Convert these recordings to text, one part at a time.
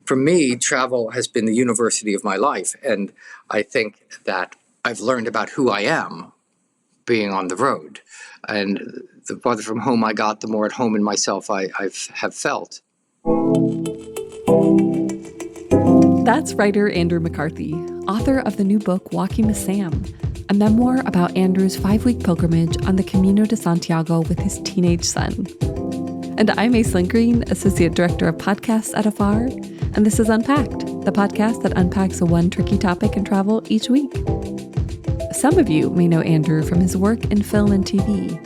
For me, travel has been the university of my life. And I think that I've learned about who I am being on the road. And the farther from home I got, the more at home in myself I have felt. That's writer Andrew McCarthy, author of the new book Walking with Sam, a memoir about Andrew's 5-week pilgrimage on the Camino de Santiago with his teenage son. And I'm Aislinn Green, Associate Director of Podcasts at Afar, and this is Unpacked, the podcast that unpacks one tricky topic in travel each week. Some of you may know Andrew from his work in film and TV.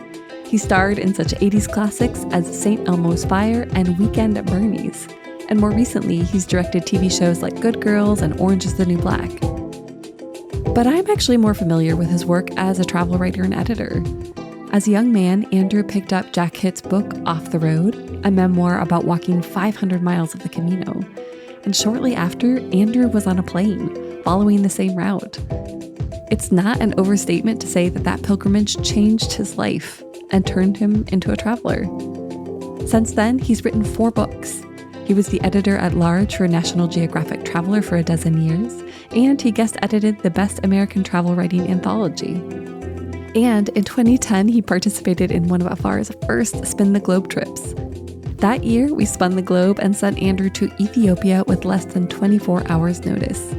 He starred in such 80s classics as St. Elmo's Fire and Weekend at Bernie's. And more recently, he's directed TV shows like Good Girls and Orange is the New Black. But I'm actually more familiar with his work as a travel writer and editor. As a young man, Andrew picked up Jack Hitt's book, Off the Road, a memoir about walking 500 miles of the Camino. And shortly after, Andrew was on a plane, following the same route. It's not an overstatement to say that pilgrimage changed his life and turned him into a traveler. Since then, he's written 4 books. He was the editor-at-large for National Geographic Traveler for a dozen years, and he guest-edited the Best American Travel Writing Anthology. And in 2010, he participated in one of Afar's first Spin the Globe trips. That year, we spun the globe and sent Andrew to Ethiopia with less than 24 hours' notice.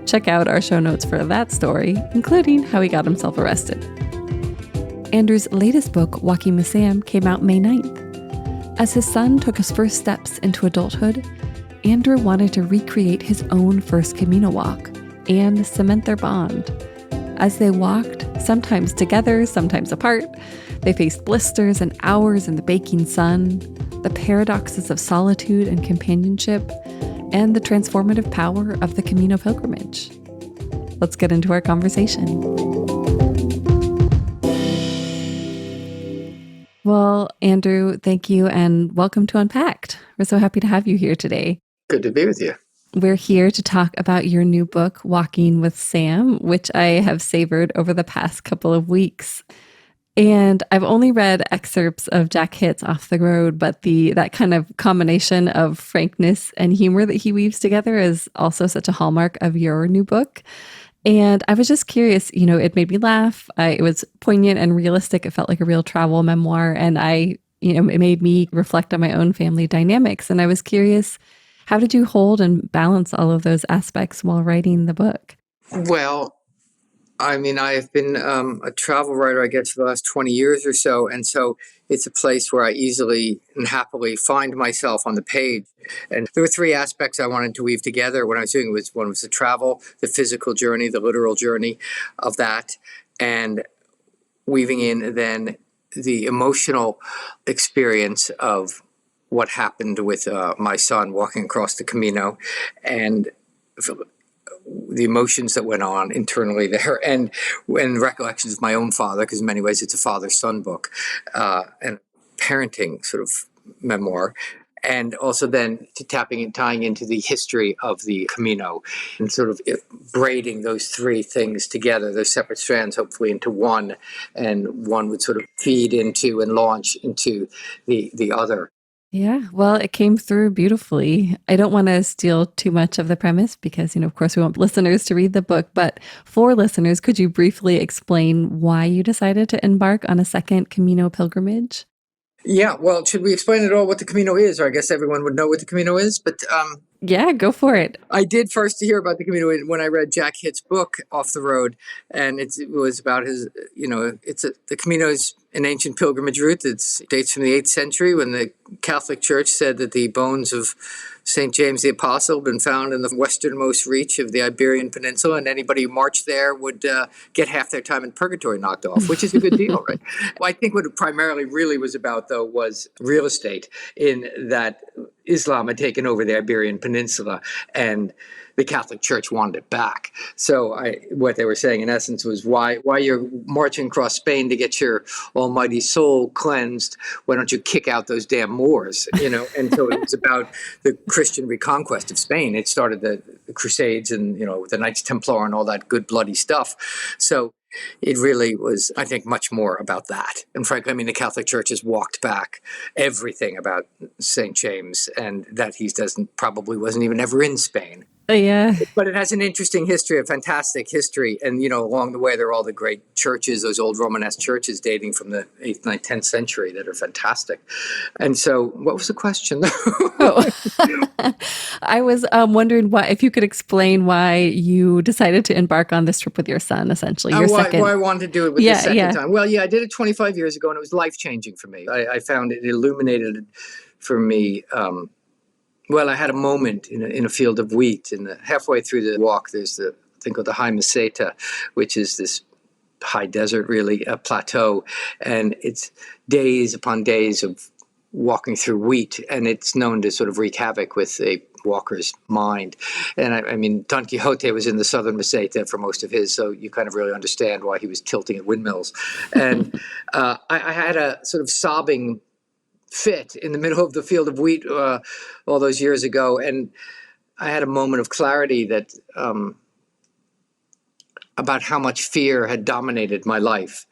Check out our show notes for that story, including how he got himself arrested. Andrew's latest book, Walking with Sam, came out May 9th. As his son took his first steps into adulthood, Andrew wanted to recreate his own first Camino walk and cement their bond. As they walked, sometimes together, sometimes apart, they faced blisters and hours in the baking sun, the paradoxes of solitude and companionship, and the transformative power of the Camino pilgrimage. Let's get into our conversation. Well, Andrew, thank you and welcome to Unpacked. We're so happy to have you here today. Good to be with you. We're here to talk about your new book, Walking with Sam, which I have savored over the past couple of weeks. And I've only read excerpts of Jack Hitt's Off the Road, but that kind of combination of frankness and humor that he weaves together is also such a hallmark of your new book. And I was just curious, it made me laugh. It was poignant and realistic. It felt like a real travel memoir. And it made me reflect on my own family dynamics. And I was curious, how did you hold and balance all of those aspects while writing the book? Well, I've been a travel writer, I guess, for the last 20 years or so. And so it's a place where I easily and happily find myself on the page. And there were 3 aspects I wanted to weave together when I was doing it. One was the travel, the physical journey, the literal journey of that, and weaving in then the emotional experience of what happened with my son walking across the Camino and the emotions that went on internally there, and recollections of my own father, because in many ways it's a father-son book, and parenting sort of memoir, and also then tying into the history of the Camino, and sort of braiding those 3 things together, those separate strands, hopefully into one, and one would sort of feed into and launch into the other. Yeah, well, it came through beautifully. I don't want to steal too much of the premise because, of course, we want listeners to read the book. But for listeners, could you briefly explain why you decided to embark on a second Camino pilgrimage? Yeah, well, should we explain at all what the Camino is? Or I guess everyone would know what the Camino is, but... Yeah, go for it. I did first hear about the Camino when I read Jack Hitt's book, Off the Road, and it was about his, the Camino is an ancient pilgrimage route. It dates from the 8th century when the Catholic Church said that the bones of St. James the Apostle had been found in the westernmost reach of the Iberian Peninsula, and anybody who marched there would get half their time in purgatory knocked off, which is a good deal, right? Well, I think what it primarily really was about, though, was real estate, in that Islam had taken over the Iberian Peninsula, and the Catholic Church wanted it back. So what they were saying, in essence, was why you're marching across Spain to get your almighty soul cleansed, why don't you kick out those damn Moors, And so it was about the Christian reconquest of Spain. It started the Crusades and, the Knights Templar and all that good bloody stuff. So it really was, I think, much more about that. And frankly, I mean, the Catholic Church has walked back everything about St. James, and that he probably wasn't even ever in Spain. Yeah. But it has an interesting history, a fantastic history. And, along the way, there are all the great churches, those old Romanesque churches dating from the 8th, 9th, 10th century that are fantastic. And so what was the question? Oh, I was wondering if you could explain why you decided to embark on this trip with your son, essentially. Your why, second. why I wanted to do it with the second time. Well, I did it 25 years ago, and it was life-changing for me. I found it illuminated for me. Well, I had a moment in a field of wheat, and halfway through the walk, there's the thing called the High Meseta, which is this high desert, really, a plateau, and it's days upon days of walking through wheat, and it's known to sort of wreak havoc with a walker's mind. And I mean, Don Quixote was in the southern Meseta for most of his, so you kind of really understand why he was tilting at windmills. And I had a sort of sobbing fit in the middle of the field of wheat all those years ago, and I had a moment of clarity that about how much fear had dominated my life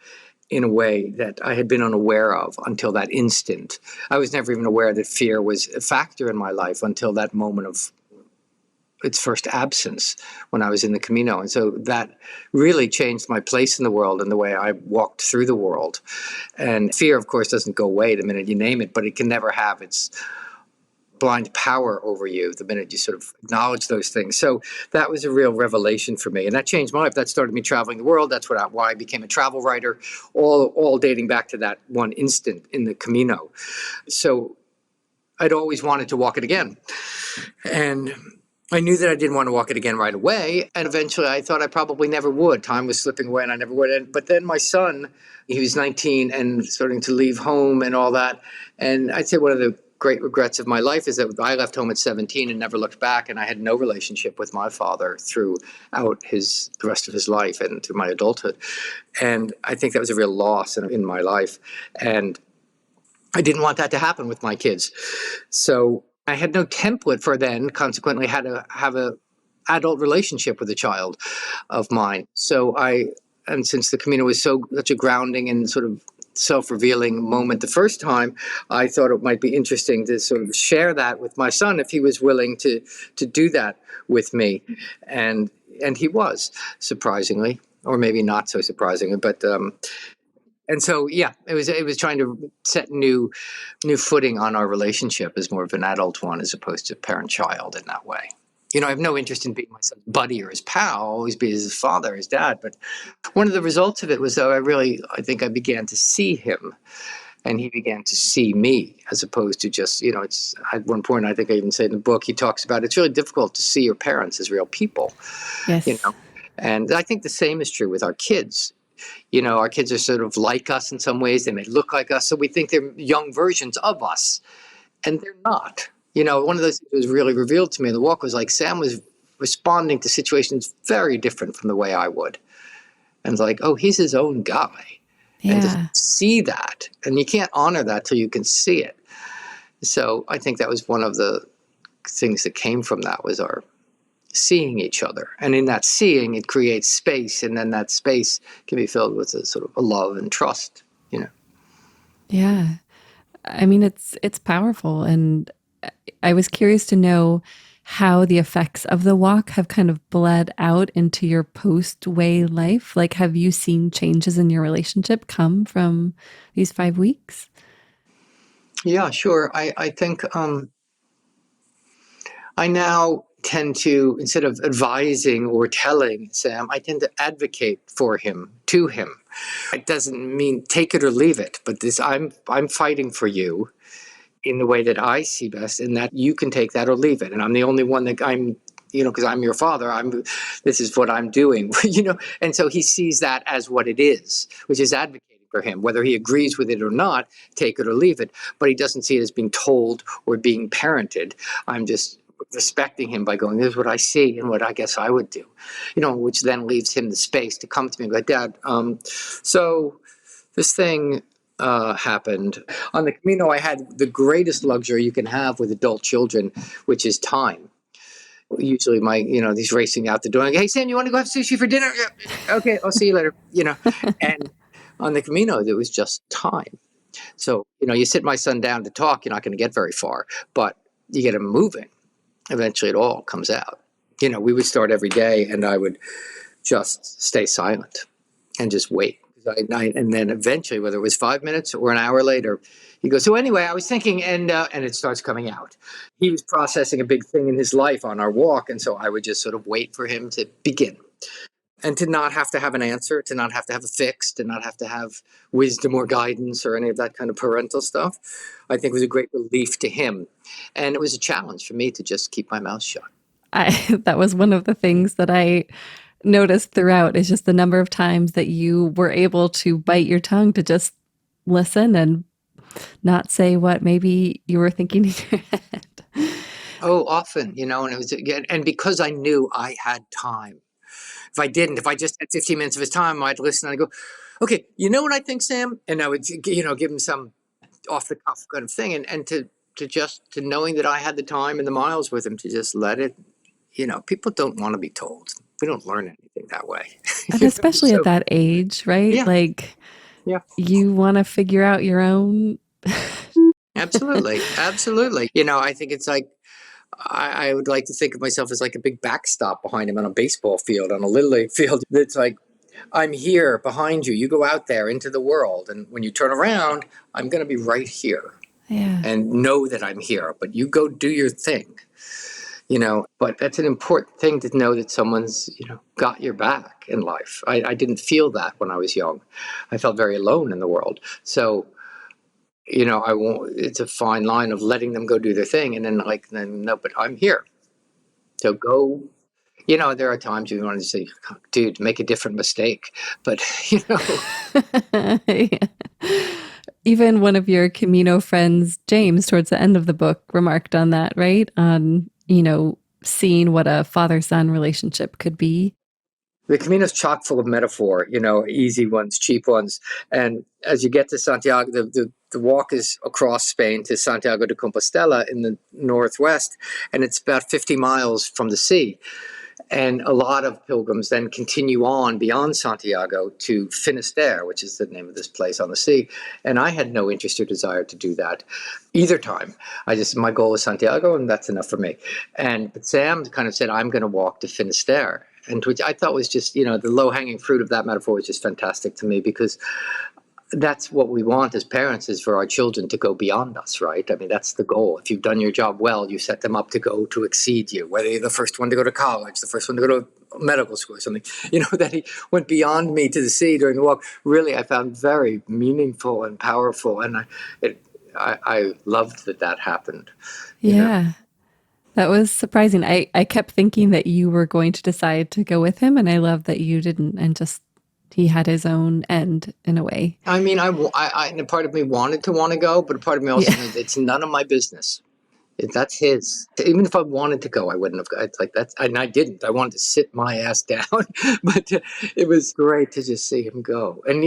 in a way that I had been unaware of until that instant. I was never even aware that fear was a factor in my life until that moment of its first absence when I was in the Camino. And so that really changed my place in the world and the way I walked through the world. And fear, of course, doesn't go away the minute you name it, but it can never have its blind power over you the minute you sort of acknowledge those things. So that was a real revelation for me. And that changed my life. That started me traveling the world. That's why I became a travel writer, all dating back to that one instant in the Camino. So I'd always wanted to walk it again. And I knew that I didn't want to walk it again right away. And eventually I thought I probably never would. Time was slipping away and I never would. But then my son, he was 19 and starting to leave home and all that. And I'd say one of the great regrets of my life is that I left home at 17 and never looked back. And I had no relationship with my father throughout the rest of his life and through my adulthood. And I think that was a real loss in my life. And I didn't want that to happen with my kids. So I had no template for then, consequently, how to have an adult relationship with a child of mine. And since the Camino was such a grounding and sort of self-revealing moment the first time, I thought it might be interesting to sort of share that with my son if he was willing to do that with me. And he was, surprisingly, or maybe not so surprisingly, but and so, yeah, it was trying to set new footing on our relationship as more of an adult one as opposed to parent-child in that way. I have no interest in being my son's buddy or his pal. I'll always be his father, his dad. But one of the results of it was, though, I think I began to see him and he began to see me as opposed to just, it's at one point, I think I even said in the book, he talks about it's really difficult to see your parents as real people. Yes. And I think the same is true with our kids. Our kids are sort of like us in some ways. They may look like us. So we think they're young versions of us. And they're not. One of those things that was really revealed to me in the walk was like Sam was responding to situations very different from the way I would. And it's like, oh, he's his own guy. Yeah. And to see that. And you can't honor that till you can see it. So I think that was one of the things that came from that was our seeing each other. And in that seeing, it creates space. And then that space can be filled with a sort of a love and trust, Yeah. I mean, it's powerful. And I was curious to know how the effects of the walk have kind of bled out into your post-way life. Like, have you seen changes in your relationship come from these 5 weeks? Yeah, sure. I think I now tend to, instead of advising or telling Sam, I tend to advocate for him, to him. It doesn't mean take it or leave it, but I'm fighting for you in the way that I see best, and that you can take that or leave it. And I'm the only one that because I'm your father, this is what I'm doing, And so he sees that as what it is, which is advocating for him, whether he agrees with it or not, take it or leave it. But he doesn't see it as being told or being parented. I'm just respecting him by going, this is what I see and what I guess I would do, which then leaves him the space to come to me and go, Dad, so this thing happened. On the Camino, I had the greatest luxury you can have with adult children, which is time. Usually he's racing out the door. Like, hey, Sam, you want to go have sushi for dinner? Yeah. Okay, I'll see you later. And on the Camino, there was just time. So, you sit my son down to talk, you're not going to get very far, but you get him moving. Eventually it all comes out. We would start every day and I would just stay silent and just wait. And then eventually, whether it was 5 minutes or an hour later, he goes, so anyway, I was thinking, and it starts coming out. He was processing a big thing in his life on our walk. And so I would just sort of wait for him to begin and to not have to have an answer, to not have to have a fix, to not have to have wisdom or guidance or any of that kind of parental stuff, I think was a great relief to him. And it was a challenge for me to just keep my mouth shut. That was one of the things that I noticed throughout, is just the number of times that you were able to bite your tongue to just listen and not say what maybe you were thinking in your head. Oh, often, and it was, and because I knew I had time. If I just had 15 minutes of his time, I'd listen and I'd go, okay, you know what I think, Sam? And I would, give him some off the cuff kind of thing. And to knowing that I had the time and the miles with him to just let it, people don't want to be told. We don't learn anything that way. And especially at that age, right? Yeah. You want to figure out your own. Absolutely. Absolutely. I think it's like, I would like to think of myself as like a big backstop behind him on a baseball field, on a Little League field. It's like, I'm here behind you. You go out there into the world. And when you turn around, I'm going to be right here. Yeah. And know that I'm here. But you go do your thing. But that's an important thing to know, that someone's, got your back in life. I didn't feel that when I was young. I felt very alone in the world. So, it's a fine line of letting them go do their thing. And then no, but I'm here. So go, there are times you want to say, dude, make a different mistake. But, Yeah. Even one of your Camino friends, James, towards the end of the book, remarked on that, right? On, seeing what a father-son relationship could be. The Camino's chock full of metaphor, easy ones, cheap ones. And as you get to Santiago, the walk is across Spain to Santiago de Compostela in the northwest, and it's about 50 miles from the sea. And a lot of pilgrims then continue on beyond Santiago to Finisterre, which is the name of this place on the sea. And I had no interest or desire to do that either time. My goal was Santiago, and that's enough for me. But Sam kind of said, I'm going to walk to Finisterre. And which I thought was just, the low-hanging fruit of that metaphor was just fantastic to me, because that's what we want as parents, is for our children to go beyond us, right? I mean, that's the goal. If you've done your job well, you set them up to go to exceed you, whether you're the first one to go to college, the first one to go to medical school or something. That he went beyond me to the sea during the walk, really I found very meaningful and powerful. And I loved that happened. Yeah. That was surprising. I kept thinking that you were going to decide to go with him, and I love that you didn't, and just he had his own end in a way. I mean, I part of me wanted to go, but a part of me also said, it's none of my business. That's his. Even if I wanted to go, I wouldn't have. It's like that's, and I didn't. I wanted to sit my ass down, but it was great to just see him go. And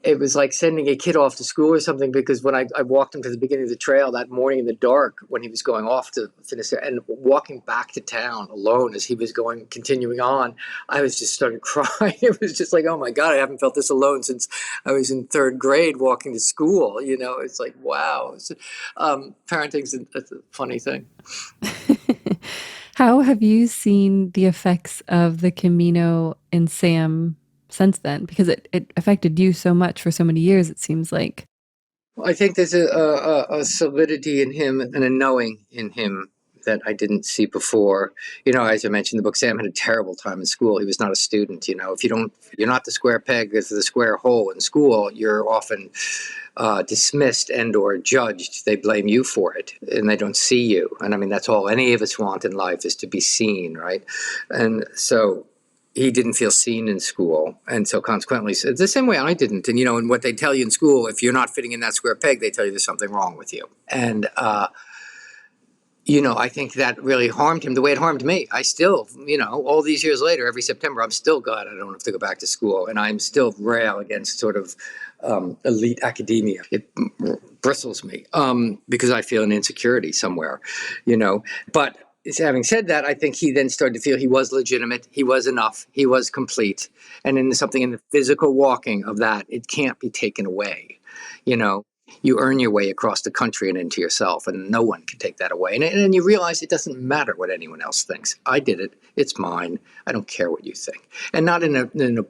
it was like sending a kid off to school or something, because when I walked him to the beginning of the trail that morning in the dark, when he was going off to finish, and walking back to town alone as he was continuing on, I was just started crying. It was just like, oh my God, I haven't felt this alone since I was in third grade walking to school. It's like, wow. Parenting's a funny thing. How have you seen the effects of the Camino in Sam since then? Because it affected you so much for so many years, it seems like. I think there's a solidity in him and a knowing in him that I didn't see before. As I mentioned in the book, Sam had a terrible time in school. He was not a student. If you're not the square peg, it's the square hole in school, you're often dismissed and or judged. They blame you for it, and they don't see you. And I mean, that's all any of us want in life, is to be seen, right? And so he didn't feel seen in school. And so consequently, it's the same way I didn't. And, and what they tell you in school, if you're not fitting in that square peg, they tell you there's something wrong with you. And, I think that really harmed him the way it harmed me. I still, all these years later, every September, I'm still glad I don't have to go back to school. And I'm still rail against sort of elite academia. It bristles me because I feel an insecurity somewhere, But having said that, I think he then started to feel he was legitimate, he was enough, he was complete. And in something in the physical walking of that, it can't be taken away. You know, you earn your way across the country and into yourself, and no one can take that away. And then you realize it doesn't matter what anyone else thinks. I did it. It's mine. I don't care what you think. And not in an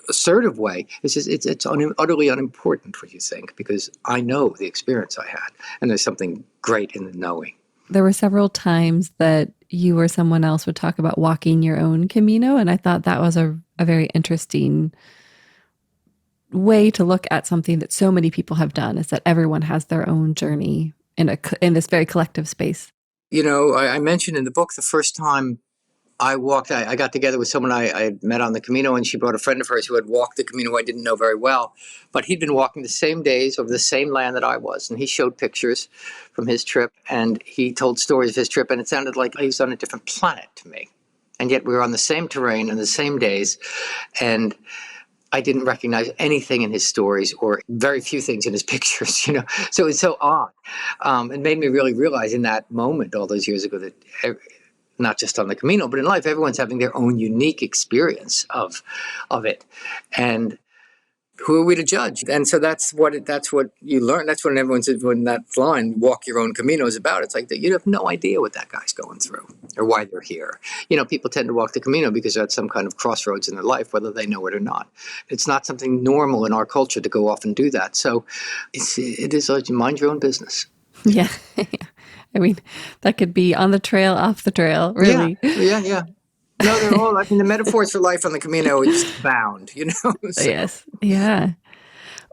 assertive way. It's just, it's utterly unimportant what you think, because I know the experience I had. And there's something great in the knowing. There were several times that you or someone else would talk about walking your own Camino, and I thought that was a very interesting way to look at something that so many people have done, is that everyone has their own journey in this very collective space. You know, I mentioned in the book the first time I walked, I got together with someone I had met on the Camino, and she brought a friend of hers who had walked the Camino I didn't know very well, but he'd been walking the same days over the same land that I was. And he showed pictures from his trip, and he told stories of his trip, and it sounded like he was on a different planet to me. And yet we were on the same terrain and the same days, and I didn't recognize anything in his stories, or very few things in his pictures, you know. So it's so odd. It made me really realize in that moment all those years ago that not just on the Camino, but in life, everyone's having their own unique experience of it. And who are we to judge? And so that's what you learn. That's when everyone says, when that line, walk your own Camino, is about. It's like that you have no idea what that guy's going through or why they're here. You know, people tend to walk the Camino because they're at some kind of crossroads in their life, whether they know it or not. It's not something normal in our culture to go off and do that. So it is like, mind your own business. Yeah. I mean, that could be on the trail, off the trail, really. Yeah. No, they're all, I mean, the metaphors for life on the Camino is bound, you know? So. Yes. Yeah.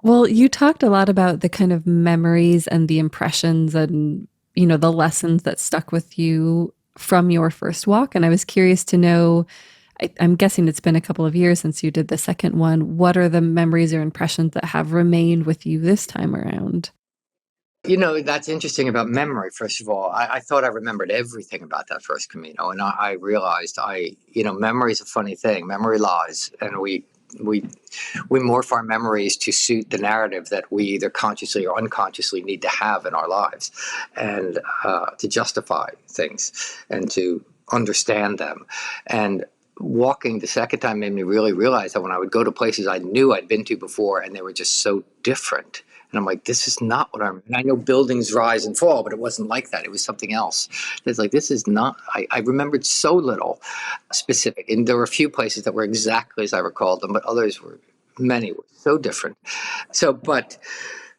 Well, you talked a lot about the kind of memories and the impressions and, you know, the lessons that stuck with you from your first walk. And I was curious to know, I'm guessing it's been a couple of years since you did the second one. What are the memories or impressions that have remained with you this time around? You know, that's interesting about memory. First of all, I thought I remembered everything about that first Camino, and I realized memory is a funny thing. Memory lies, and we morph our memories to suit the narrative that we either consciously or unconsciously need to have in our lives, and to justify things and to understand them. And walking the second time made me really realize that when I would go to places I knew I'd been to before, and they were just so different. And I'm like, this is not what and I know buildings rise and fall, but it wasn't like that. It was something else. It's like, this is not, I remembered so little specific. And there were a few places that were exactly as I recalled them, but many were so different. So, but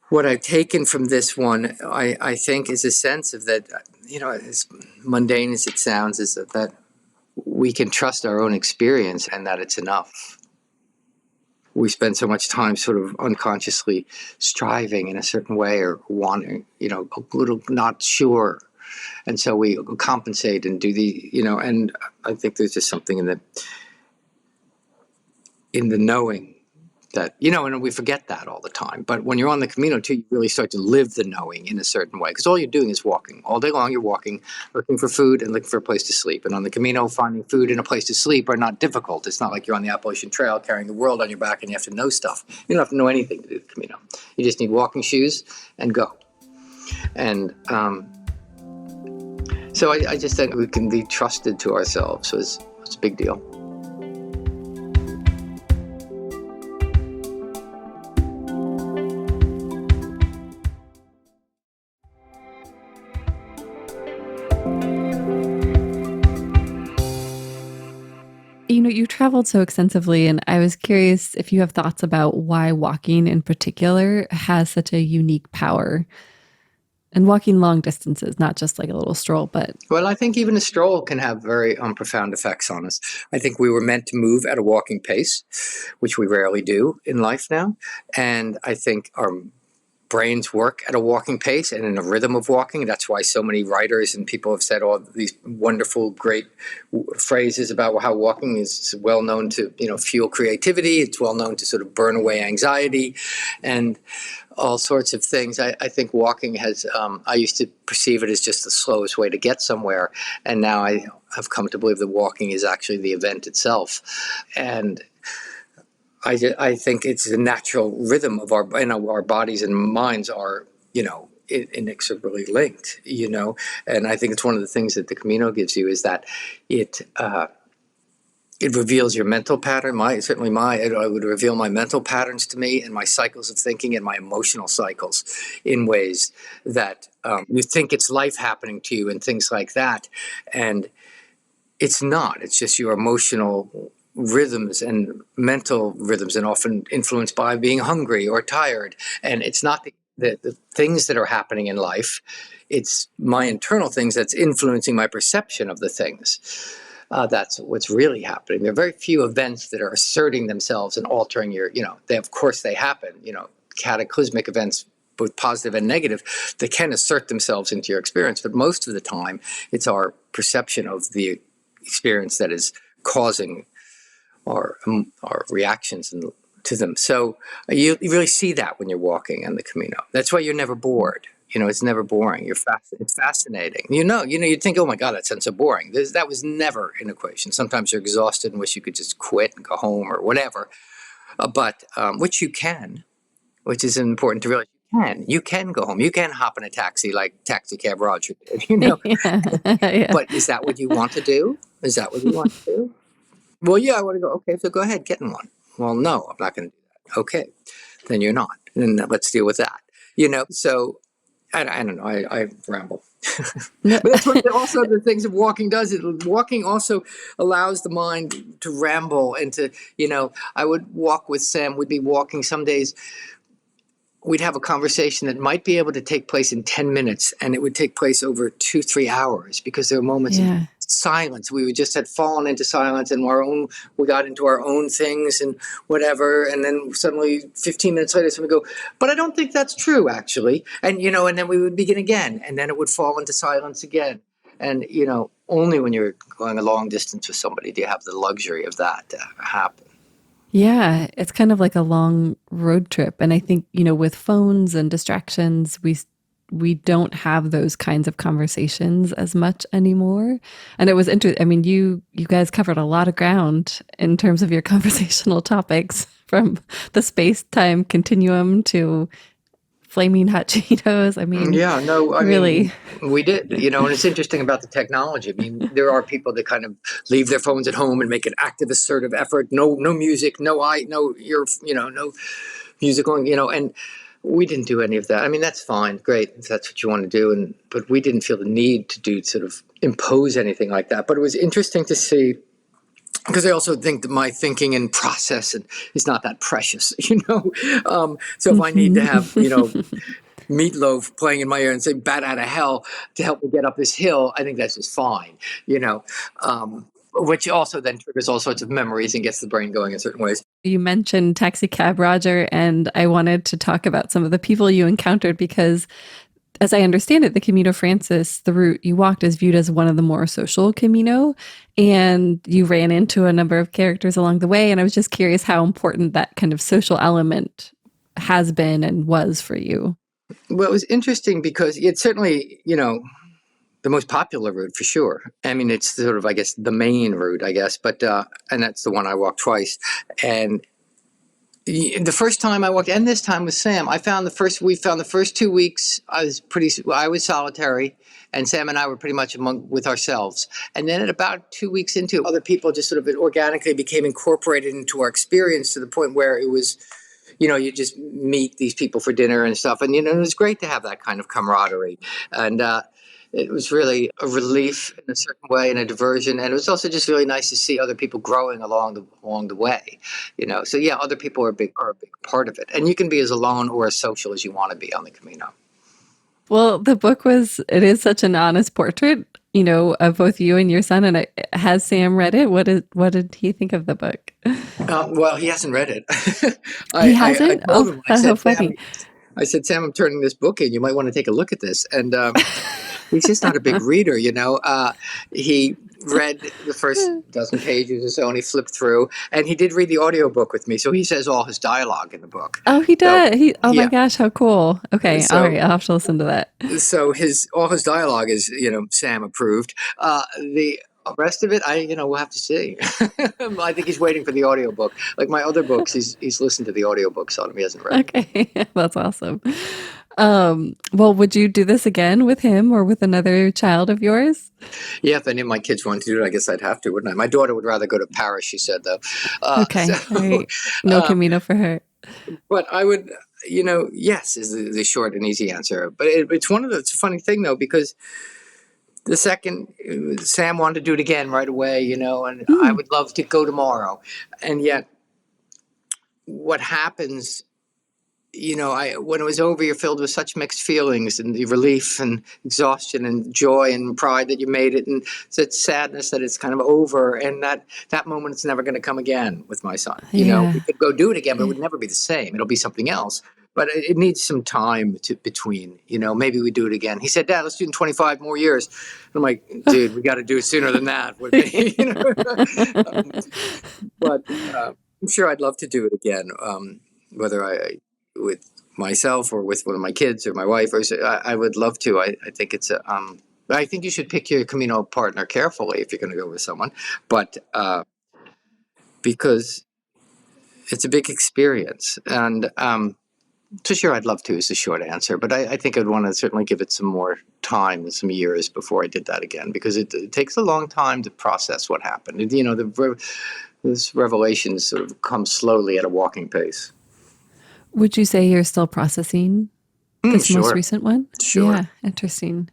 what I've taken from this one, I think, is a sense of that, you know, as mundane as it sounds, is that we can trust our own experience and that it's enough. We spend so much time sort of unconsciously striving in a certain way or wanting, you know, a little not sure. And so we compensate and do and I think there's just something in the knowing that, you know, and we forget that all the time. But when you're on the Camino too, you really start to live the knowing in a certain way, because all you're doing is walking. All day long you're walking, looking for food and looking for a place to sleep. And on the Camino, finding food and a place to sleep are not difficult. It's not like you're on the Appalachian Trail carrying the world on your back and you have to know stuff. You don't have to know anything to do the Camino. You just need walking shoes and go. And so I just think we can be trusted to ourselves. So it's a big deal. You know, you traveled so extensively, and I was curious if you have thoughts about why walking in particular has such a unique power. And walking long distances, not just like a little stroll, but... Well, I think even a stroll can have very profound effects on us. I think we were meant to move at a walking pace, which we rarely do in life now. And I think our brains work at a walking pace and in a rhythm of walking. That's why so many writers and people have said all these wonderful, great phrases about how walking is well known to, you know, fuel creativity. It's well known to sort of burn away anxiety and all sorts of things. I think walking has, I used to perceive it as just the slowest way to get somewhere. And now I have come to believe that walking is actually the event itself. And I think it's a natural rhythm of our bodies and minds are, you know, inexorably linked, and I think it's one of the things that the Camino gives you is that it reveals your mental pattern. It would reveal my mental patterns to me and my cycles of thinking and my emotional cycles in ways that you think it's life happening to you and things like that. And it's not. It's just your emotional rhythms and mental rhythms, and often influenced by being hungry or tired. And it's not the things that are happening in life. It's my internal things that's influencing my perception of the things. That's what's really happening. There are very few events that are asserting themselves and altering of course they happen, cataclysmic events, both positive and negative, they can assert themselves into your experience. But most of the time, it's our perception of the experience that is causing our reactions to them. So you really see that when you're walking on the Camino. That's why you're never bored. It's never boring. It's fascinating. You'd think, oh my God, that sounds so boring. That was never an equation. Sometimes you're exhausted and wish you could just quit and go home or whatever. But which you can, which is important to realize. You can go home. You can hop in a taxi like Taxi Cab Roger did, Yeah. But is that what you want to do? Is that what you want to do? Well, yeah, I want to go. Okay, so go ahead, get in one. Well, no, I'm not going to do that. Okay, then you're not. And let's deal with that. So I don't know. I ramble. But that's what also the things that walking does. Walking also allows the mind to ramble and to, I would walk with Sam. We'd be walking some days. We'd have a conversation that might be able to take place in 10 minutes, and it would take place over 2-3 hours because there were moments of silence. We just had fallen into silence, and we got into our own things and whatever. And then suddenly 15 minutes later, someone would go, but I don't think that's true, actually. And, and then we would begin again, and then it would fall into silence again. And, only when you're going a long distance with somebody do you have the luxury of that to happen. Yeah, it's kind of like a long road trip. And I think, with phones and distractions, we don't have those kinds of conversations as much anymore. And it was interesting. I mean, you guys covered a lot of ground in terms of your conversational topics, from the space-time continuum to flaming hot Cheetos. I mean, really. We did, and it's interesting about the technology. I mean, there are people that kind of leave their phones at home and make an active, assertive effort. No music, no music going, and we didn't do any of that. I mean, that's fine, great, if that's what you want to do. But we didn't feel the need to sort of impose anything like that. But it was interesting to see, because I also think that my thinking and process is not that precious, So if I need to have, Meatloaf playing in my ear and say "Bat out of hell" to help me get up this hill, I think that's just fine, which also then triggers all sorts of memories and gets the brain going in certain ways. You mentioned Taxi Cab Roger, and I wanted to talk about some of the people you encountered because, as I understand it, the Camino Frances, the route you walked, is viewed as one of the more social Camino, and you ran into a number of characters along the way. And I was just curious how important that kind of social element has been and was for you. Well, it was interesting because it's certainly, the most popular route for sure. I mean, it's sort of, I guess, the main route, I guess, but, and that's the one I walked twice. And the first time I walked, and this time with Sam, we found the first 2 weeks, I was solitary, and Sam and I were pretty much with ourselves. And then at about 2 weeks into, other people just sort of organically became incorporated into our experience to the point where it was, you just meet these people for dinner and stuff. And, it was great to have that kind of camaraderie. And, it was really a relief in a certain way and a diversion. And it was also just really nice to see other people growing along the way, So yeah, other people are a big part of it. And you can be as alone or as social as you want to be on the Camino. Well, the book it is such an honest portrait, of both you and your son. And has Sam read it? What did he think of the book? Well, he hasn't read it. He hasn't? I told him, that's so funny. I said, Sam, I'm turning this book in. You might want to take a look at this. And he's just not a big reader, He read the first dozen pages or so, and he flipped through. And he did read the audiobook with me, so he says all his dialogue in the book. Oh, he does? My gosh, how cool. Okay, all right, I'll have to listen to that. So all his dialogue is, Sam approved. The rest of it, we'll have to see. I think he's waiting for the audiobook. Like my other books, he's listened to the audiobooks on them. He hasn't read. Okay, that's awesome. Well, would you do this again with him or with another child of yours? Yeah, if any of my kids wanted to do it, I guess I'd have to, wouldn't I? My daughter would rather go to Paris, she said, though. So, Okay, all right. No um, Camino for her. but I would, yes, is the short and easy answer. But it's one of the, it's a funny thing, though, because the second Sam wanted to do it again right away, and I Mm. would love to go tomorrow. And yet, what happens, when it was over, you're filled with such mixed feelings and the relief and exhaustion and joy and pride that you made it, and such sadness that it's kind of over. And that moment is never going to come again with my son. Yeah. We could go do it again, but it Yeah. would never be the same. It'll be something else. But it needs some time between. Maybe we do it again. He said, "Dad, let's do it in 25 more years." And I'm like, "Dude, we got to do it sooner than that." With me, but I'm sure I'd love to do it again. Whether with myself or with one of my kids or my wife, or I would love to. I think it's a. I think you should pick your Camino partner carefully if you're going to go with someone, but because it's a big experience, and so sure, I'd love to is the short answer. But I think I'd want to certainly give it some more time and some years before I did that again, because it takes a long time to process what happened. Those revelations sort of come slowly at a walking pace. Would you say you're still processing this most Sure, recent one? sure. Yeah, interesting.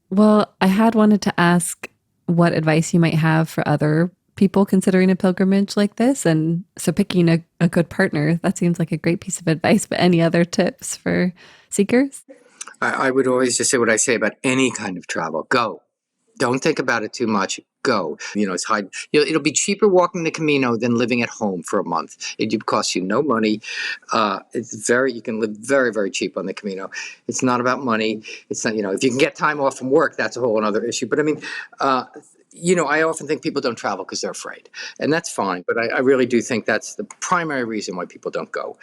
Well, I had wanted to ask what advice you might have for other people considering a pilgrimage like this. And so picking a good partner, that seems like a great piece of advice. But any other tips for seekers? I would always just say what I say about any kind of travel. Go. Don't think about it too much. Go. It's high. It'll be cheaper walking the Camino than living at home for a month. It costs you no money. You can live very, very cheap on the Camino. It's not about money. It's not, if you can get time off from work, that's a whole other issue. But I mean, I often think people don't travel because they're afraid, and that's fine. But I really do think that's the primary reason why people don't go.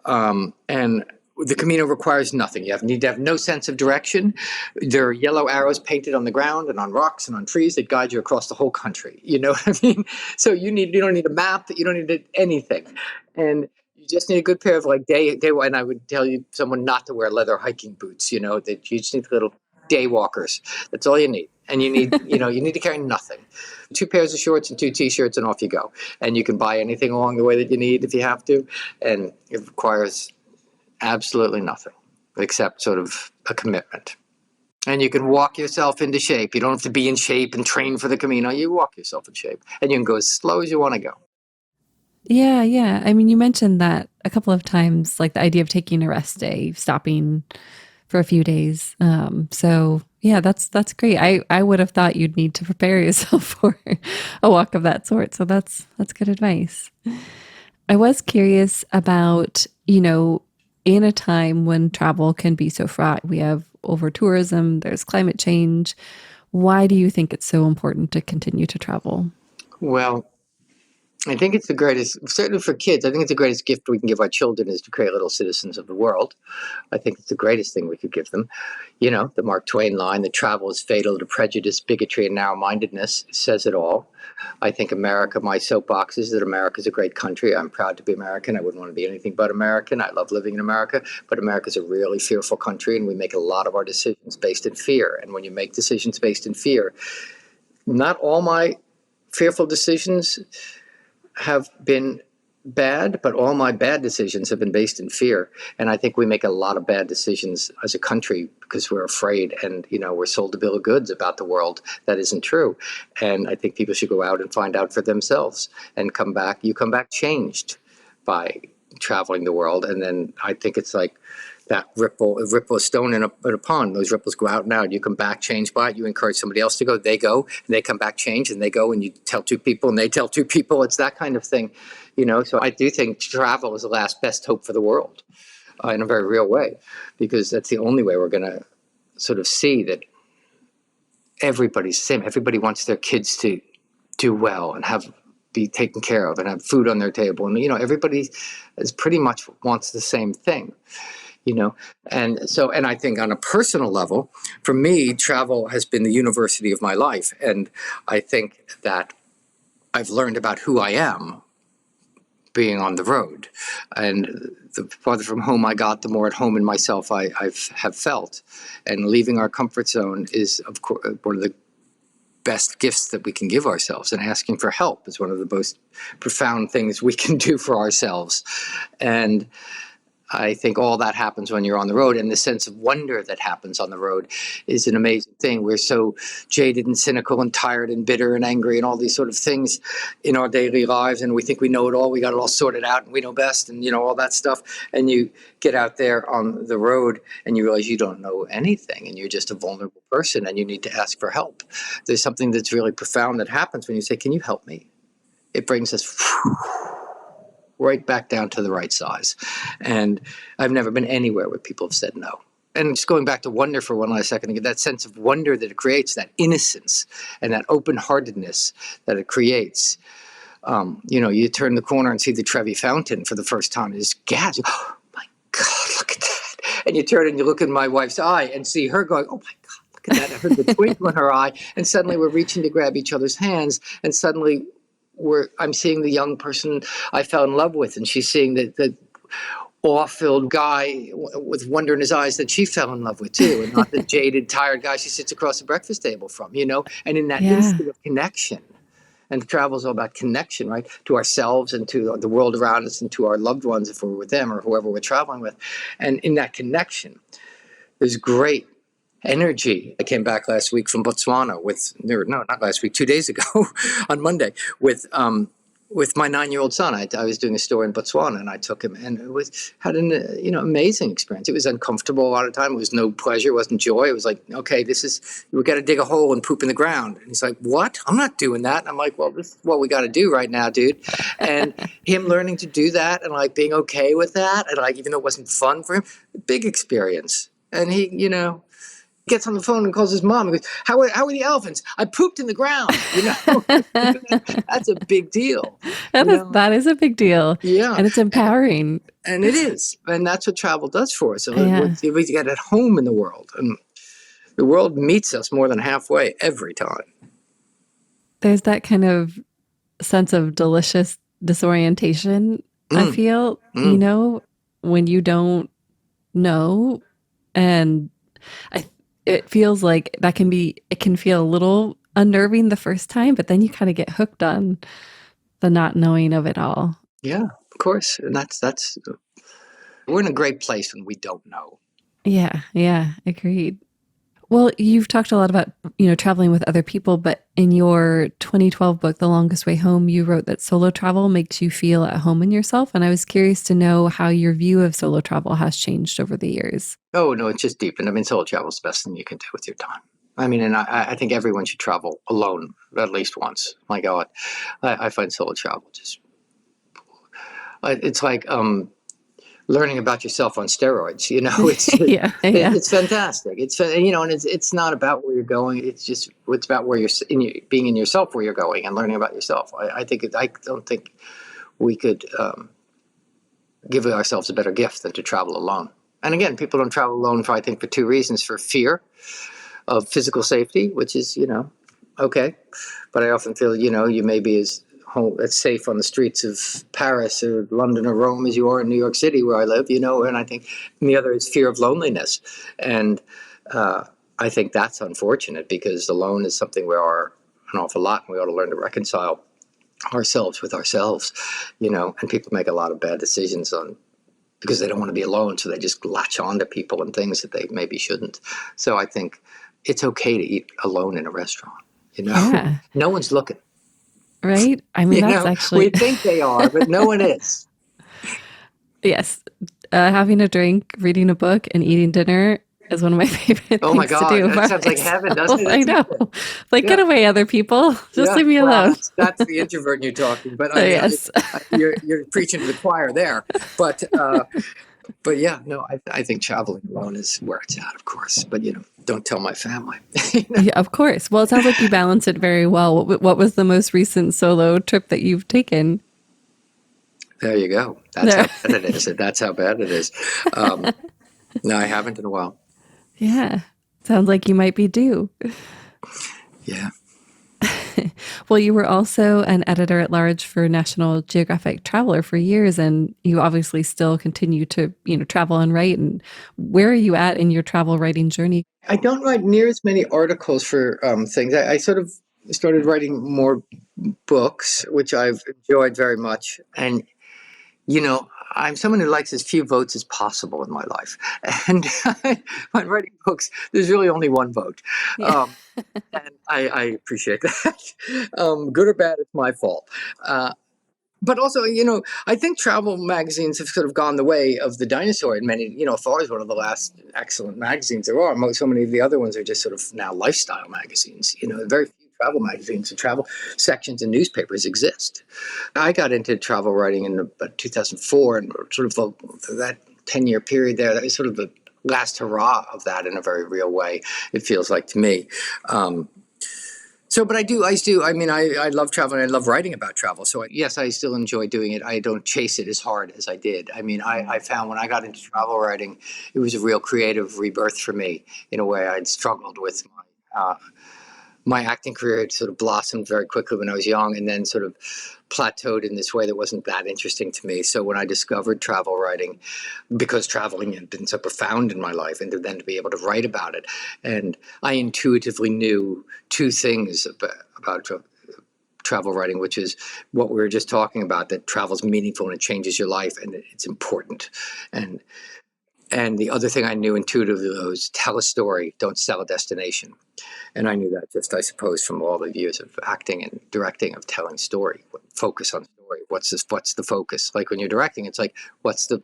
And the Camino requires nothing. You need to have no sense of direction. There are yellow arrows painted on the ground and on rocks and on trees that guide you across the whole country. You know what I mean? So you don't need a map. You don't need anything, and you just need a good pair of day. And I would tell someone not to wear leather hiking boots. That you just need little day walkers. That's all you need. And you need to carry nothing. 2 pairs of shorts and 2 t-shirts, and off you go. And you can buy anything along the way that you need if you have to. And it requires absolutely nothing except sort of a commitment. And you can walk yourself into shape. You don't have to be in shape and train for the Camino. You walk yourself in shape, and you can go as slow as you want to go. Yeah, yeah. I mean, you mentioned that a couple of times, like the idea of taking a rest day, stopping for a few days. So yeah, that's great. I would have thought you'd need to prepare yourself for a walk of that sort. So that's good advice. I was curious about, in a time when travel can be so fraught, we have over tourism, there's climate change. Why do you think it's so important to continue to travel? Well, I think it's the greatest, certainly for kids, I think it's the greatest gift we can give our children is to create little citizens of the world. I think it's the greatest thing we could give them. The Mark Twain line, that travel is fatal to prejudice, bigotry, and narrow-mindedness, says it all. I think America, my soapbox is that America's a great country. I'm proud to be American. I wouldn't want to be anything but American. I love living in America, but America's a really fearful country, and we make a lot of our decisions based in fear. And when you make decisions based in fear, not all my fearful decisions have been bad, but all my bad decisions have been based in fear. And I think we make a lot of bad decisions as a country because we're afraid, and we're sold a bill of goods about the world that isn't true. And I think people should go out and find out for themselves and come back. You come back changed by traveling the world. And then I think it's like that ripple a stone in a pond. Those ripples go out and out. You come back changed by it. You encourage somebody else to go. They go, and they come back changed, and they go, and you tell 2 people, and they tell 2 people. It's that kind of thing, So I do think travel is the last best hope for the world, in a very real way, because that's the only way we're going to sort of see that everybody's the same. Everybody wants their kids to do well and be taken care of and have food on their table, and everybody is pretty much wants the same thing. And I think on a personal level, for me, travel has been the university of my life. And I think that I've learned about who I am being on the road. And the farther from home I got, the more at home in myself I have felt. And leaving our comfort zone is, of course, one of the best gifts that we can give ourselves. And asking for help is one of the most profound things we can do for ourselves. And I think all that happens when you're on the road, and the sense of wonder that happens on the road is an amazing thing. We're so jaded and cynical and tired and bitter and angry and all these sort of things in our daily lives, and we think we know it all, we got it all sorted out, and we know best, and all that stuff. And you get out there on the road and you realize you don't know anything, and you're just a vulnerable person, and you need to ask for help. There's something that's really profound that happens when you say, "Can you help me?" It brings us right back down to the right size. And I've never been anywhere where people have said no. And just going back to wonder for one last second, that sense of wonder that it creates, that innocence and that open-heartedness that it creates. You turn the corner and see the Trevi Fountain for the first time, and just gasp, "Oh my God, look at that." And you turn and you look in my wife's eye and see her going, "Oh my God, look at that." I heard the twinkle in her eye, and suddenly we're reaching to grab each other's hands, and suddenly I'm seeing the young person I fell in love with, and she's seeing the awe-filled guy with wonder in his eyes that she fell in love with too, and not the jaded, tired guy she sits across the breakfast table from, and in that instant of connection. And travel is all about connection, right? To ourselves and to the world around us and to our loved ones if we're with them or whoever we're traveling with. And in that connection, there's great energy. I came back last week from Botswana not last week, 2 days ago on Monday with my 9-year-old son. I was doing a story in Botswana, and I took him, and had an amazing experience. It was uncomfortable a lot of time. It was no pleasure. It wasn't joy. It was like, okay, we got to dig a hole and poop in the ground. And he's like, "What? I'm not doing that." And I'm like, "Well, this is what we got to do right now, dude." And him learning to do that and like being okay with that, and like even though it wasn't fun for him, big experience. And he, gets on the phone and calls his mom and goes, how are the elephants? "I pooped in the ground." That's a big deal. That is a big deal. Yeah. And it's empowering. And it is. And that's what travel does for us. We get at home in the world. And the world meets us more than halfway every time. There's that kind of sense of delicious disorientation, I feel, when you don't know. And it feels like it can feel a little unnerving the first time, but then you kind of get hooked on the not knowing of it all. Yeah, of course. And that's we're in a great place when we don't know. Yeah, agreed. Well, you've talked a lot about, traveling with other people, but in your 2012 book, The Longest Way Home, you wrote that solo travel makes you feel at home in yourself. And I was curious to know how your view of solo travel has changed over the years. Oh, no, it's just deepened. I mean, solo travel is the best thing you can do with your time. I mean, and I think everyone should travel alone at least once. My God, I find solo travel it's like learning about yourself on steroids. It's fantastic. And it's not about where you're going. It's about where being in yourself, where you're going, and learning about yourself. I don't think we could give ourselves a better gift than to travel alone. And again, people don't travel alone for 2 reasons: for fear of physical safety, which is okay, but I often feel you may be as safe on the streets of Paris or London or Rome as you are in New York City, where I live, and I think the other is fear of loneliness. And I think that's unfortunate, because alone is something we are an awful lot, and we ought to learn to reconcile ourselves with ourselves, and people make a lot of bad decisions because they don't want to be alone, so they just latch on to people and things that they maybe shouldn't. So I think it's okay to eat alone in a restaurant, Yeah. No one's looking. Right? I mean, that's actually... We think they are, but no one is. Yes. Having a drink, reading a book, and eating dinner is one of my favorite things to do. That sounds like heaven, doesn't it? I know. Get away, other people. Just leave me alone. That's the introvert in you talking. But yes. You're preaching to the choir there. But yeah, no, I think traveling alone is where it's at, of course. But, don't tell my family. Yeah, of course. Well, it sounds like you balance it very well. What was the most recent solo trip that you've taken? There you go. That's how bad it is. That's how bad it is. No, I haven't in a while. Yeah. Sounds like you might be due. Yeah. Well, you were also an editor at large for National Geographic Traveler for years, and you obviously still continue to, travel and write. And where are you at in your travel writing journey? I don't write near as many articles for things. I sort of started writing more books, which I've enjoyed very much. And, I'm someone who likes as few votes as possible in my life. And when writing books, there's really only one vote. Yeah. And I appreciate that. Good or bad, it's my fault. But also, I think travel magazines have sort of gone the way of the dinosaur in many, Afar is one of the last excellent magazines there are. So many of the other ones are just sort of now lifestyle magazines. Very few travel magazines and travel sections in newspapers exist. I got into travel writing in about 2004, and sort of that 10-year period there, that was sort of the last hurrah of that in a very real way, it feels like to me. But I love traveling. I love writing about travel. So yes, I still enjoy doing it. I don't chase it as hard as I did. I found when I got into travel writing, it was a real creative rebirth for me in a way. I'd struggled with my acting career. Had sort of blossomed very quickly when I was young, and then sort of plateaued in this way that wasn't that interesting to me. So when I discovered travel writing, because traveling had been so profound in my life, and then to be able to write about it, and I intuitively knew two things about travel writing, which is what we were just talking about, that travel's meaningful and it changes your life and it's important. And the other thing I knew intuitively was tell a story, don't sell a destination. And I knew that just, I suppose, from all the years of acting and directing, of telling story, focus on story. What's the focus? Like when you're directing, it's like, what's the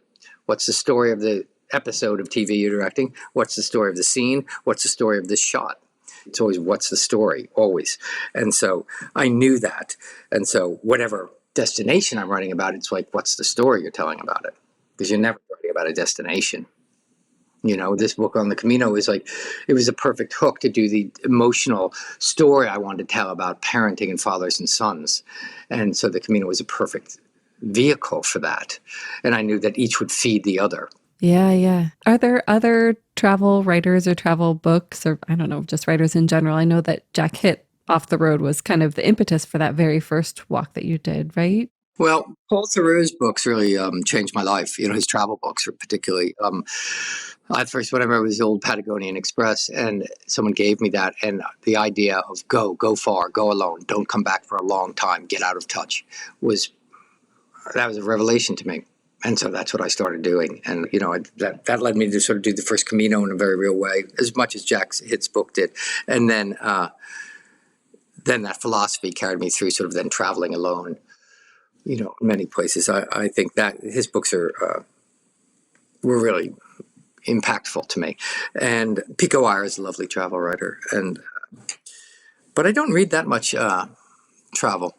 story of the episode of TV you're directing? What's the story of the scene? What's the story of this shot? It's always, what's the story? Always. And so I knew that. And so whatever destination I'm writing about, it's like, what's the story you're telling about it? Because you're never writing about a destination. This book on the Camino is like, it was a perfect hook to do the emotional story I wanted to tell about parenting and fathers and sons. And so the Camino was a perfect vehicle for that. And I knew that each would feed the other. Yeah, yeah. Are there other travel writers or travel books, or I don't know, just writers in general? I know that Jack Hitt Off the Road was kind of the impetus for that very first walk that you did, right? Well, Paul Theroux's books really changed my life. His travel books are particularly. First, what I remember was the old Patagonian Express, and someone gave me that, and the idea of go far, go alone, don't come back for a long time, get out of touch, was a revelation to me. And so that's what I started doing. And, that led me to sort of do the first Camino in a very real way, as much as Jack Hitt's book did. And then that philosophy carried me through sort of then traveling alone, many places. I think that his books were really impactful to me. And Pico Iyer is a lovely travel writer. But I don't read that much travel.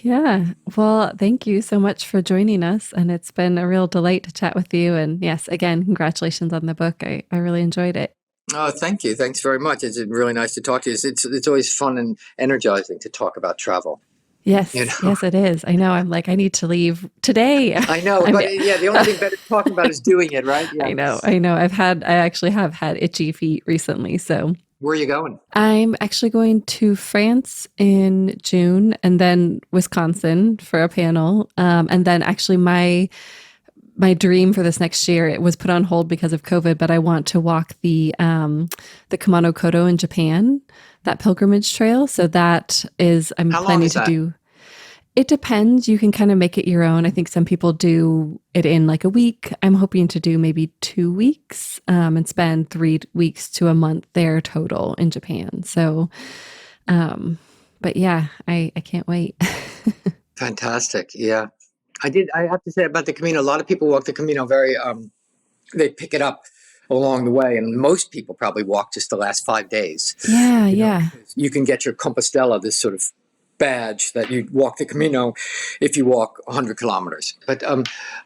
Yeah. Well, thank you so much for joining us. And it's been a real delight to chat with you. And yes, again, congratulations on the book. I really enjoyed it. Oh, thank you. Thanks very much. It's really nice to talk to you. It's always fun and energizing to talk about travel. Yes, yes, it is. I know. I'm like, I need to leave today. I know, but the only thing better talking about is doing it, right? Yeah. I know. I actually have had itchy feet recently. So where are you going? I'm actually going to France in June, and then Wisconsin for a panel. And then actually my dream for this next year, it was put on hold because of COVID, but I want to walk the Camino Kodo in Japan, that pilgrimage trail. So that is, I'm planning to do. It depends. You can kind of make it your own. I think some people do it in like a week. I'm hoping to do maybe 2 weeks and spend 3 weeks to a month there total in Japan. So, but yeah, I can't wait. Fantastic. Yeah. I have to say about the Camino, a lot of people walk the Camino very, they pick it up along the way. And most people probably walk just the last 5 days. Yeah, yeah. You can get your Compostela, this sort of badge that you walk the Camino if you walk 100 kilometers. But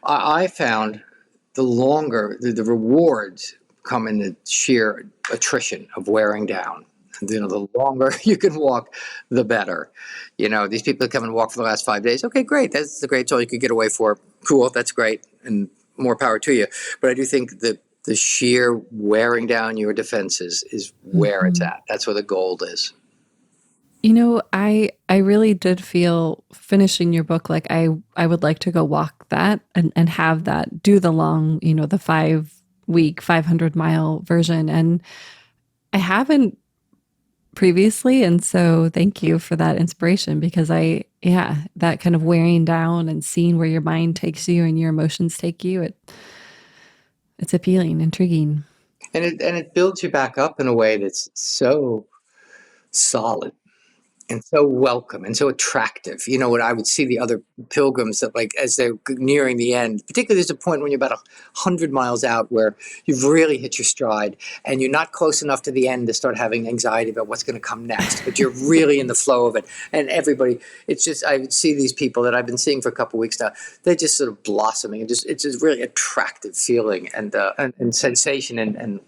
I found the longer, the rewards come in the sheer attrition of wearing down. The longer you can walk, the better. These people that come and walk for the last 5 days. Okay, great. That's the great all you could get away for. Cool. That's great. And more power to you. But I do think that the sheer wearing down your defenses is where it's at. That's where the gold is. I really did feel finishing your book like I would like to go walk that and have that, do the long, the 5-week, 500-mile version. And I haven't previously. And so thank you for that inspiration, because that kind of wearing down and seeing where your mind takes you and your emotions take you, it's appealing, intriguing. And it builds you back up in a way that's so solid and so welcome and so attractive. What I would see the other pilgrims that, like, as they're nearing the end, particularly there's a point when you're about 100 miles out where you've really hit your stride and you're not close enough to the end to start having anxiety about what's going to come next, but you're really in the flow of it. And everybody, it's just, I would see these people that I've been seeing for a couple of weeks now, they're just sort of blossoming, and it's just really attractive feeling and sensation and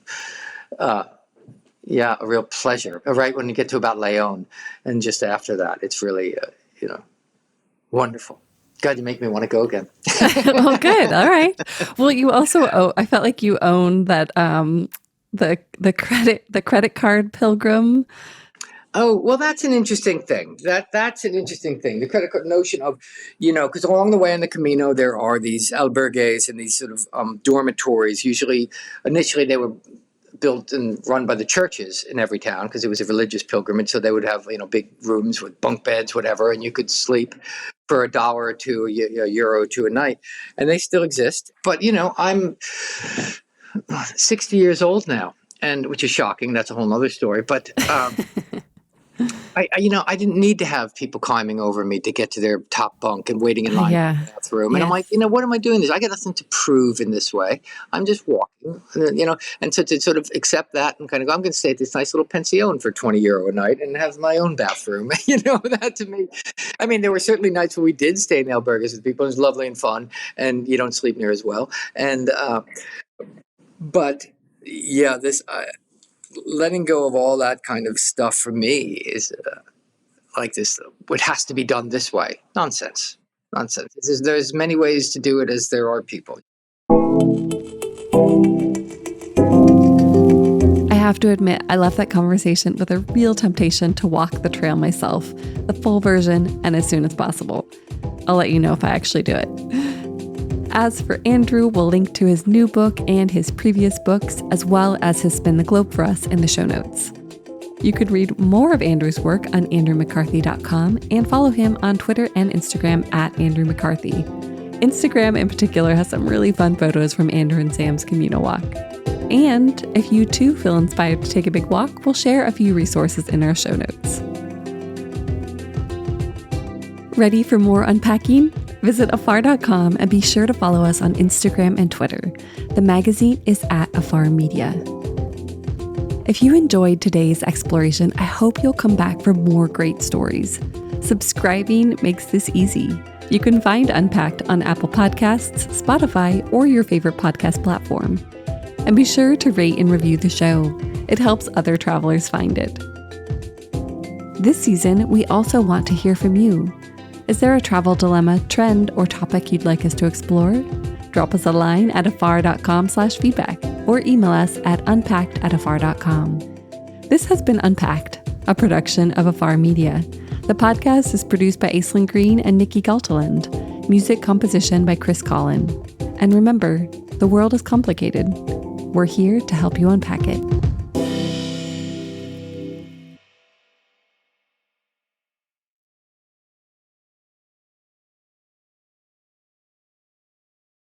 yeah, a real pleasure. Right when you get to about Leon, and just after that, it's really, wonderful. God, you make me want to go again. Well, good. All right. Well, you also I felt like you own that the credit card pilgrim. Oh, well, that's an interesting thing. That's an interesting thing. The credit card notion of, because along the way in the Camino, there are these albergues and these sort of dormitories. Initially, they were built and run by the churches in every town because it was a religious pilgrimage. So they would have, big rooms with bunk beds, whatever, and you could sleep for $1 or $2, a euro or two a night. And they still exist. But, I'm 60 years old now, and which is shocking. That's a whole other story. But I didn't need to have people climbing over me to get to their top bunk and waiting in line in the bathroom. And I'm like, what am I doing this? I got nothing to prove in this way. I'm just walking, and so to sort of accept that and kind of go, I'm going to stay at this nice little pension for 20 euro a night and have my own bathroom. That to me, I mean, there were certainly nights where we did stay in albergues with people. It was lovely and fun, and you don't sleep near as well. And, but yeah, letting go of all that kind of stuff for me is like this. It has to be done this way. Nonsense. There's many ways to do it as there are people. I have to admit, I left that conversation with a real temptation to walk the trail myself, the full version, and as soon as possible. I'll let you know if I actually do it. As for Andrew, we'll link to his new book and his previous books, as well as his Spin the Globe for Us in the show notes. You could read more of Andrew's work on andrewmccarthy.com and follow him on Twitter and Instagram at Andrew McCarthy. Instagram in particular has some really fun photos from Andrew and Sam's Camino walk. And if you too feel inspired to take a big walk, we'll share a few resources in our show notes. Ready for more unpacking? Visit afar.com and be sure to follow us on Instagram and Twitter. The magazine is at Afar Media. If you enjoyed today's exploration, I hope you'll come back for more great stories. Subscribing makes this easy. You can find Unpacked on Apple Podcasts, Spotify, or your favorite podcast platform. And be sure to rate and review the show. It helps other travelers find it. This season, we also want to hear from you. Is there a travel dilemma, trend, or topic you'd like us to explore? Drop us a line at afar.com/feedback or email us at unpacked@afar.com. This has been Unpacked, a production of Afar Media. The podcast is produced by Aislinn Green and Nikki Galteland. Music composition by Chris Collin. And remember, the world is complicated. We're here to help you unpack it.